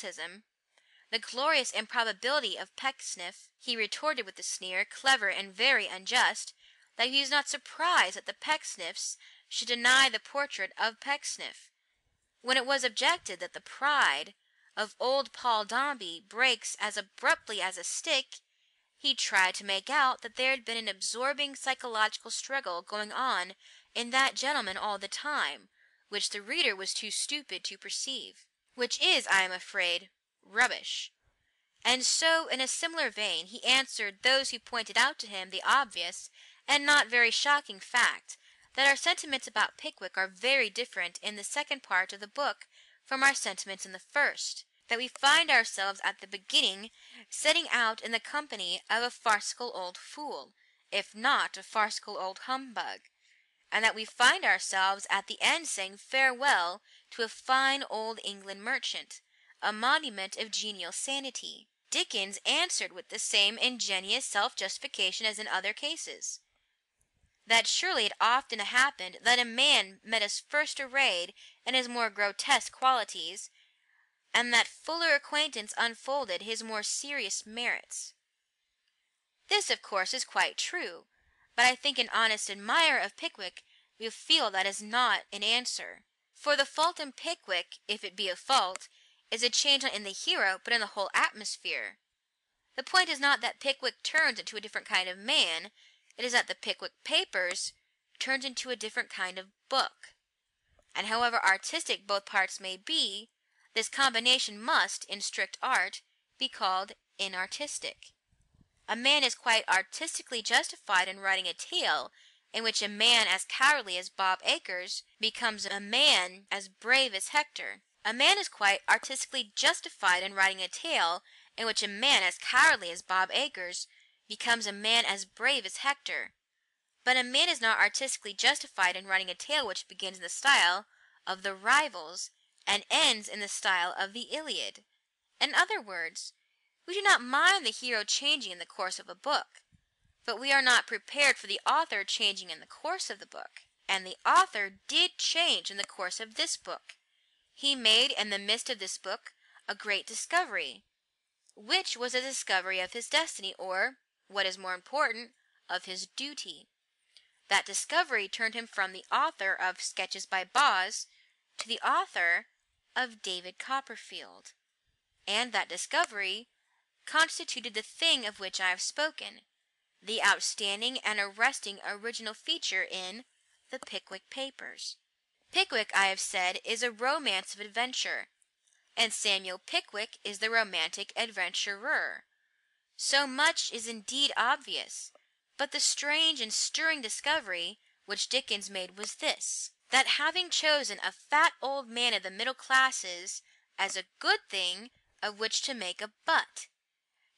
despotism, the glorious improbability of Pecksniff, he retorted with a sneer, clever and very unjust, that he was not surprised that the Pecksniffs should deny the portrait of Pecksniff. When it was objected that the pride of old Paul Dombey breaks as abruptly as a stick, he tried to make out that there had been an absorbing psychological struggle going on in that gentleman all the time, which the reader was too stupid to perceive, which is, I am afraid, rubbish. And so, in a similar vein, he answered those who pointed out to him the obvious and not very shocking fact that our sentiments about Pickwick are very different in the second part of the book from our sentiments in the first, that we find ourselves at the beginning setting out in the company of a farcical old fool, if not a farcical old humbug, and that we find ourselves at the end saying farewell to a fine old England merchant, a monument of genial sanity. Dickens answered with the same ingenious self-justification as in other cases, that surely it often happened that a man met us first arrayed in his more grotesque qualities, and that fuller acquaintance unfolded his more serious merits. This, of course, is quite true, but I think an honest admirer of Pickwick will feel that is not an answer. For the fault in Pickwick, if it be a fault, is a change not in the hero, but in the whole atmosphere. The point is not that Pickwick turns into a different kind of man, it is that the Pickwick Papers turns into a different kind of book. And however artistic both parts may be, this combination must, in strict art, be called inartistic. A man is quite artistically justified in writing a tale in which a man as cowardly as Bob Acres becomes a man as brave as Hector. A man is quite artistically justified in writing a tale in which a man as cowardly as Bob Acres becomes a man as brave as Hector. But a man is not artistically justified in writing a tale which begins in the style of the Rivals and ends in the style of the Iliad. In other words, we do not mind the hero changing in the course of a book, but we are not prepared for the author changing in the course of the book. And the author did change in the course of this book. He made in the midst of this book a great discovery, which was a discovery of his destiny, or, what is more important, of his duty. That discovery turned him from the author of Sketches by Boz to the author of David Copperfield. And that discovery constituted the thing of which I have spoken, the outstanding and arresting original feature in the Pickwick Papers. Pickwick, I have said, is a romance of adventure, and Samuel Pickwick is the romantic adventurer. So much is indeed obvious, but the strange and stirring discovery which Dickens made was this, that having chosen a fat old man of the middle classes as a good thing of which to make a butt,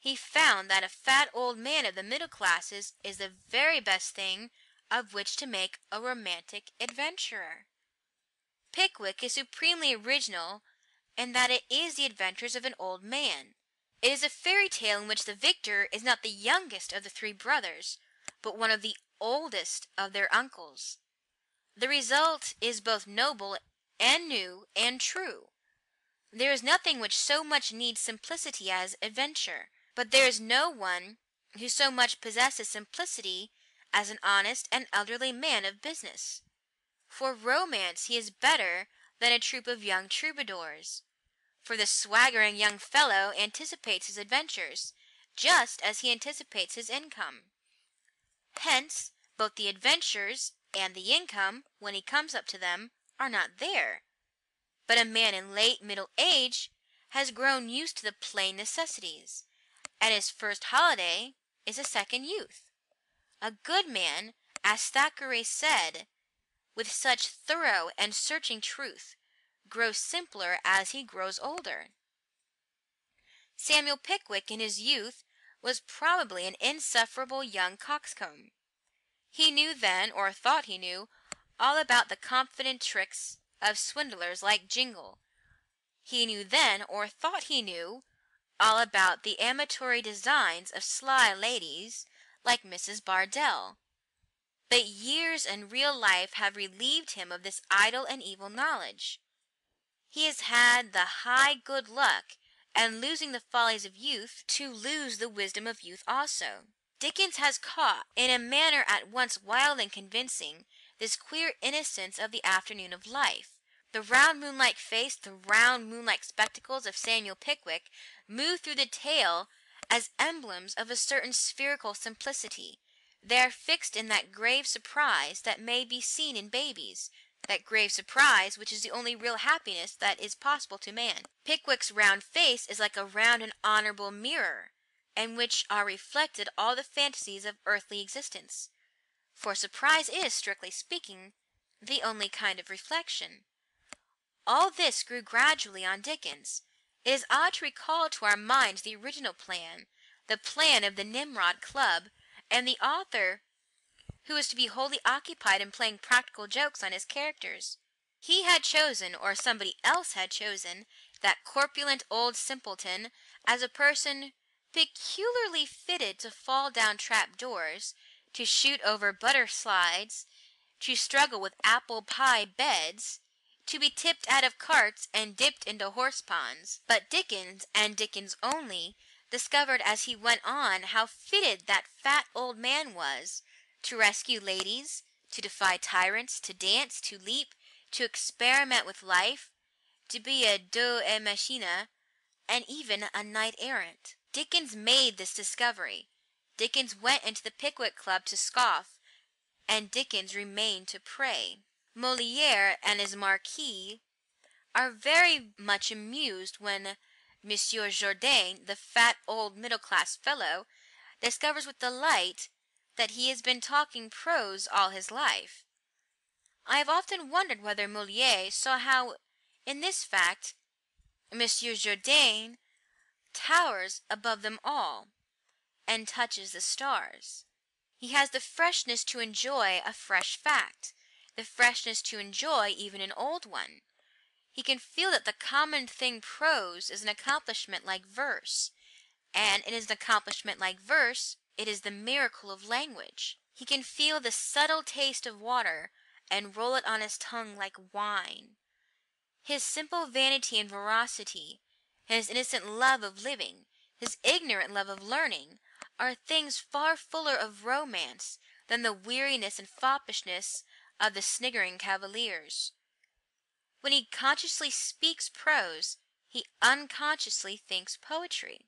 he found that a fat old man of the middle classes is the very best thing of which to make a romantic adventurer. Pickwick is supremely original in that it is the adventures of an old man. It is a fairy tale in which the victor is not the youngest of the three brothers, but one of the oldest of their uncles. The result is both noble and new and true. There is nothing which so much needs simplicity as adventure, but there is no one who so much possesses simplicity as an honest and elderly man of business. For romance he is better than a troop of young troubadours, for the swaggering young fellow anticipates his adventures, just as he anticipates his income. Hence, both the adventures and the income, when he comes up to them, are not there. But a man in late middle age has grown used to the plain necessities, and his first holiday is a second youth. A good man, as Thackeray said, with such thorough and searching truth, grows simpler as he grows older. Samuel Pickwick in his youth was probably an insufferable young coxcomb. He knew then, or thought he knew, all about the confident tricks of swindlers like Jingle. He knew then, or thought he knew, all about the amatory designs of sly ladies like Mrs. Bardell. But years and real life have relieved him of this idle and evil knowledge. He has had the high good luck and losing the follies of youth, to lose the wisdom of youth also. Dickens has caught, in a manner at once wild and convincing, this queer innocence of the afternoon of life. The round moonlike face, the round moonlike spectacles of Samuel Pickwick move through the tale as emblems of a certain spherical simplicity. They are fixed in that grave surprise that may be seen in babies, that grave surprise which is the only real happiness that is possible to man. Pickwick's round face is like a round and honorable mirror, in which are reflected all the fantasies of earthly existence. For surprise is, strictly speaking, the only kind of reflection. All this grew gradually on Dickens. It is odd to recall to our minds the original plan, the plan of the Nimrod Club, and the author who was to be wholly occupied in playing practical jokes on his characters. He had chosen, or somebody else had chosen, that corpulent old simpleton as a person peculiarly fitted to fall down trap-doors, to shoot over butter slides, to struggle with apple pie beds, to be tipped out of carts and dipped into horse-ponds. But Dickens, and Dickens only, discovered as he went on how fitted that fat old man was to rescue ladies, to defy tyrants, to dance, to leap, to experiment with life, to be a deux et machina, and even a knight-errant. Dickens made this discovery. Dickens went into the Pickwick Club to scoff, and Dickens remained to pray. Molière and his Marquis are very much amused when Monsieur Jourdain, the fat old middle-class fellow, discovers with delight that he has been talking prose all his life. I have often wondered whether Molière saw how, in this fact, Monsieur Jourdain towers above them all, and touches the stars. He has the freshness to enjoy a fresh fact, the freshness to enjoy even an old one. He can feel that the common thing prose is an accomplishment like verse, and it is an accomplishment like verse, it is the miracle of language. He can feel the subtle taste of water, and roll it on his tongue like wine. His simple vanity and veracity, his innocent love of living, his ignorant love of learning, are things far fuller of romance than the weariness and foppishness of the sniggering cavaliers. When he consciously speaks prose, he unconsciously thinks poetry.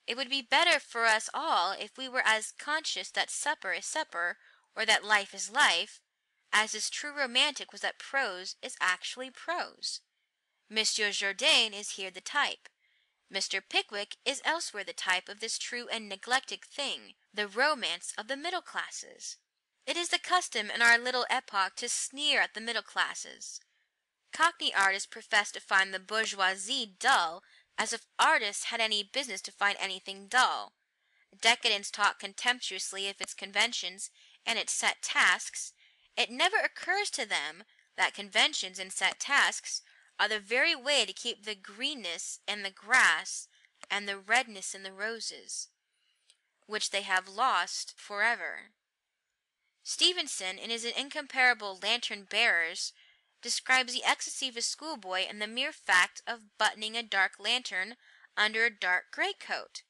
It would be better for us all if we were as conscious that supper is supper, or that life is life, as this true romantic was that prose is actually prose. Monsieur Jourdain is here the type. Mr. Pickwick is elsewhere the type of this true and neglected thing, the romance of the middle classes. It is the custom in our little epoch to sneer at the middle classes. Cockney artists profess to find the bourgeoisie dull, as if artists had any business to find anything dull. Decadence talk contemptuously of its conventions and its set tasks. It never occurs to them that conventions and set tasks are the very way to keep the greenness in the grass and the redness in the roses, which they have lost forever. Stevenson, in his incomparable Lantern Bearers, describes the ecstasy of a schoolboy in the mere fact of buttoning a dark lantern under a dark greatcoat.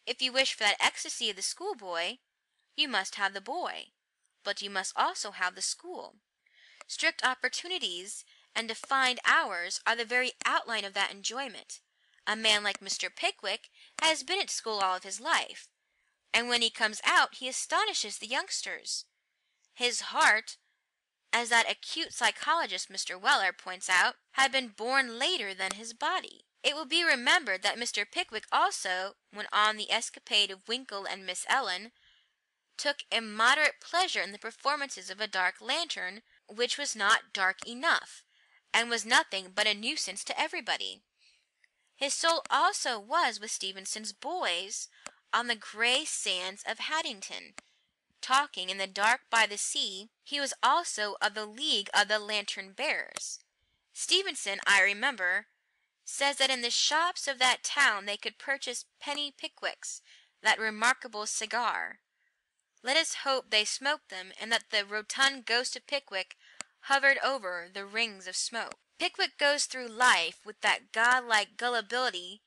If you wish for that ecstasy of the schoolboy, you must have the boy, but you must also have the school. Strict opportunities and defined hours are the very outline of that enjoyment. A man like Mr. Pickwick has been at school all of his life, and when he comes out he astonishes the youngsters. His heart, as that acute psychologist Mr. Weller points out, had been born later than his body. It will be remembered that Mr. Pickwick also, when on the escapade of Winkle and Miss Ellen, took immoderate pleasure in the performances of a dark lantern which was not dark enough, and was nothing but a nuisance to everybody. His soul also was with Stevenson's boys on the grey sands of Haddington, talking in the dark by the sea. He was also of the League of the Lantern Bearers. Stevenson, I remember, says that in the shops of that town they could purchase penny Pickwicks, that remarkable cigar. Let us hope they smoked them, and that the rotund ghost of Pickwick hovered over the rings of smoke. Pickwick goes through life with that godlike gullibility